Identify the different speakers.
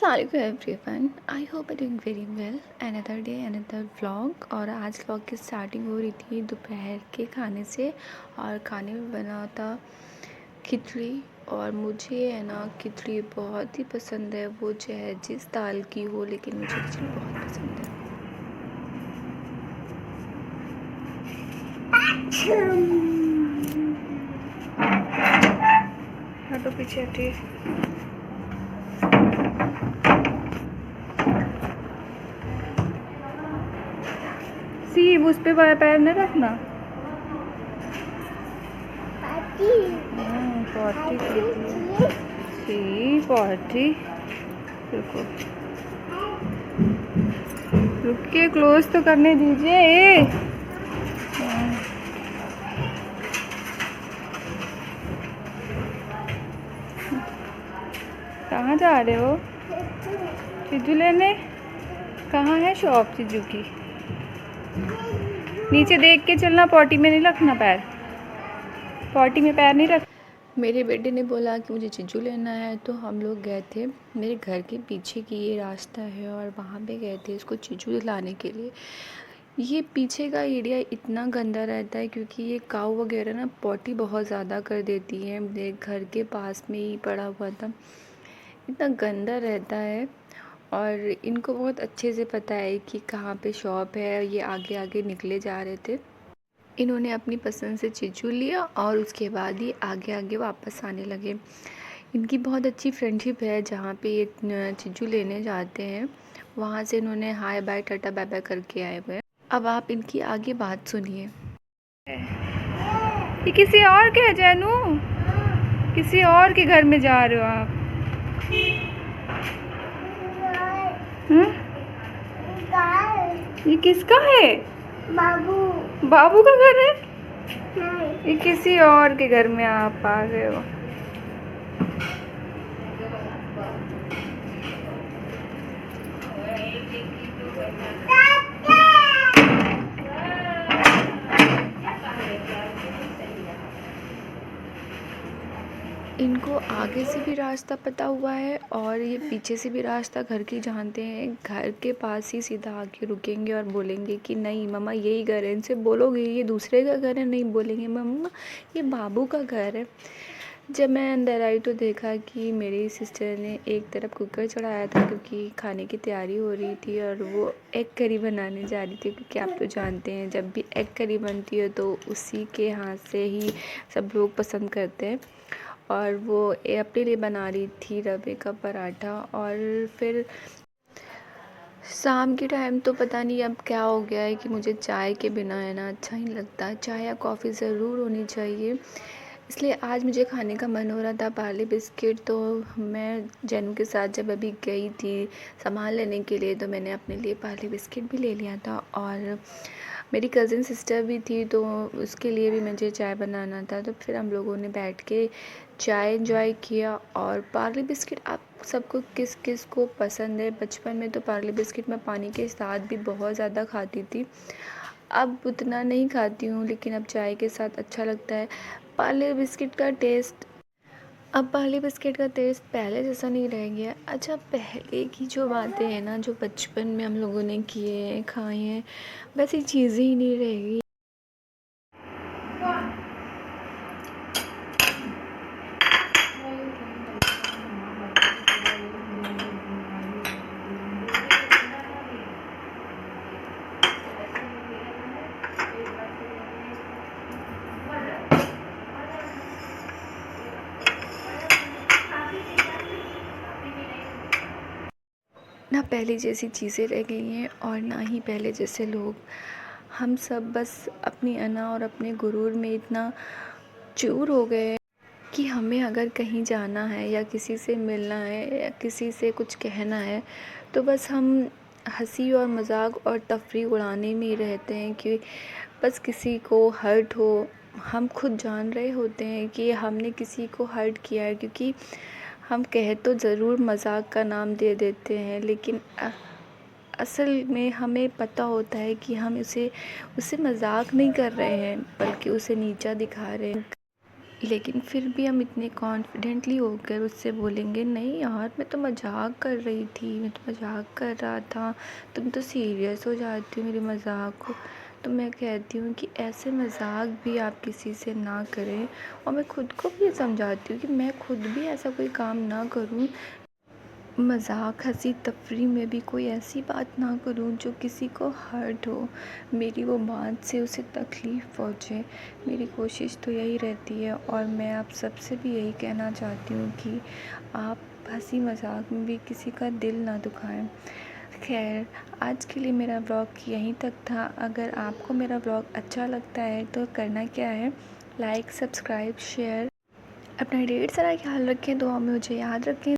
Speaker 1: अस्सलामुअलैकुम everyone, I hope I doing very well. Another day another vlog. और आज vlog की स्टार्टिंग हो रही थी दोपहर के खाने से, और खाने में बना था खिचड़ी। और मुझे है ना खिचड़ी बहुत ही पसंद है, वो चाहे जिस दाल की हो, लेकिन मुझे खिचड़ी बहुत पसंद है। हाँ तो पीछे हटिए। सीब उस पे पैर न रखना। पॉटी सी पॉटी। रुको, रुक के क्लोज तो करने दीजिए। कहाँ जा रहे हो? चिज्जू लेने? कहाँ है शॉप चिज्जू की? नीचे देख के चलना, पॉटी में नहीं रखना पैर, पॉटी में पैर नहीं रख। मेरे बेटे ने बोला कि मुझे चिज्जू लेना है, तो हम लोग गए थे। मेरे घर के पीछे की ये रास्ता है और वहाँ पे गए थे इसको चिज्जू दिलाने के लिए। ये पीछे का एरिया इतना गंदा रहता है क्योंकि ये काऊ वगैरह ना पॉटी बहुत ज़्यादा कर देती हैं। मेरे घर के पास में ही पड़ा हुआ था, इतना गंदा रहता है। और इनको बहुत अच्छे से पता है कि कहाँ पे शॉप है। ये आगे आगे निकले जा रहे थे, इन्होंने अपनी पसंद से चिज्जू लिया और उसके बाद ही आगे आगे वापस आने लगे। इनकी बहुत अच्छी फ्रेंडशिप है। जहाँ पे ये चिज्जू लेने जाते हैं वहाँ से इन्होंने hi bye tata bye bye करके आए हुए हैं। अब आप इनकी आगे बात सुनिए। ये किसी और के है जैनू, किसी और के घर में जा रहे हो आप? ये किसका है? बाबू का घर है? ये किसी और के घर में आप आ गए हो। इनको आगे से भी रास्ता पता हुआ है और ये पीछे से भी रास्ता घर की जानते हैं। घर के पास ही सीधा आके रुकेंगे और बोलेंगे कि नहीं मम्मा यही घर है। इनसे बोलोगे ये दूसरे का घर है, नहीं बोलेंगे मम्मा ये बाबू का घर है। जब मैं अंदर आई तो देखा कि मेरी सिस्टर ने एक तरफ कुकर चढ़ाया था क्योंकि खाने की तैयारी हो रही थी, और वो एग करी बनाने जा रही थी। क्योंकि आप तो जानते हैं जब भी एग करी बनती है तो उसी के हाथ से ही सब लोग पसंद करते हैं। और वो अपने लिए बना रही थी रवे का पराठा। और फिर शाम के टाइम तो पता नहीं अब क्या हो गया है कि मुझे चाय के बिना है ना अच्छा ही लगता। चाय या कॉफ़ी ज़रूर होनी चाहिए, इसलिए आज मुझे खाने का मन हो रहा था पार्ले बिस्किट। तो मैं जैनू के साथ जब अभी गई थी सामान लेने के लिए तो मैंने अपने लिए पार्ले बिस्किट भी ले लिया था। और मेरी कज़िन सिस्टर भी थी तो उसके लिए भी मुझे चाय बनाना था। तो फिर हम लोगों ने बैठ के चाय एंजॉय किया। और पार्ले बिस्किट आप सबको किस किस को पसंद है? बचपन में तो पार्ले बिस्किट मैं पानी के साथ भी बहुत ज़्यादा खाती थी, अब उतना नहीं खाती हूँ, लेकिन अब चाय के साथ अच्छा लगता है। पार्ले बिस्किट का टेस्ट अब पार्ले बिस्किट का टेस्ट पहले जैसा नहीं रह गया। अच्छा, पहले की जो बातें हैं ना, जो बचपन में हम लोगों ने किए हैं खाए हैं, वैसी चीज़ें ही नहीं रह गई। ना पहले जैसी चीज़ें रह गई हैं और ना ही पहले जैसे लोग। हम सब बस अपनी अना और अपने गुरूर में इतना चूर हो गए हैं कि हमें अगर कहीं जाना है या किसी से मिलना है या किसी से कुछ कहना है तो बस हम हंसी और मजाक और तफरी उड़ाने में ही रहते हैं कि बस किसी को हर्ट हो। हम खुद जान रहे होते हैं कि हमने किसी को हर्ट किया है, क्योंकि हम कह तो ज़रूर मजाक का नाम दे देते हैं, लेकिन असल में हमें पता होता है कि हम उसे मजाक नहीं कर रहे हैं बल्कि उसे नीचा दिखा रहे हैं। लेकिन फिर भी हम इतने कॉन्फिडेंटली होकर उससे बोलेंगे, नहीं यार मैं तो मजाक कर रही थी, मैं तो मजाक कर रहा था, तुम तो सीरियस हो जाती हो मेरे मजाक को। तो मैं कहती हूँ कि ऐसे मजाक भी आप किसी से ना करें, और मैं खुद को भी ये समझाती हूँ कि मैं खुद भी ऐसा कोई काम ना करूँ, मजाक हंसी तफरी में भी कोई ऐसी बात ना करूं जो किसी को हर्ट हो, मेरी वो बात से उसे तकलीफ़ पहुँचे। मेरी कोशिश तो यही रहती है, और मैं आप सबसे भी यही कहना चाहती हूँ कि आप हंसी मजाक में भी किसी का दिल ना दुखाएं। खैर, आज के लिए मेरा ब्लॉग यहीं तक था। अगर आपको मेरा ब्लॉग अच्छा लगता है तो करना क्या है, लाइक सब्सक्राइब शेयर। अपना ढेर सारा ख्याल रखें, दुआ में मुझे याद रखें।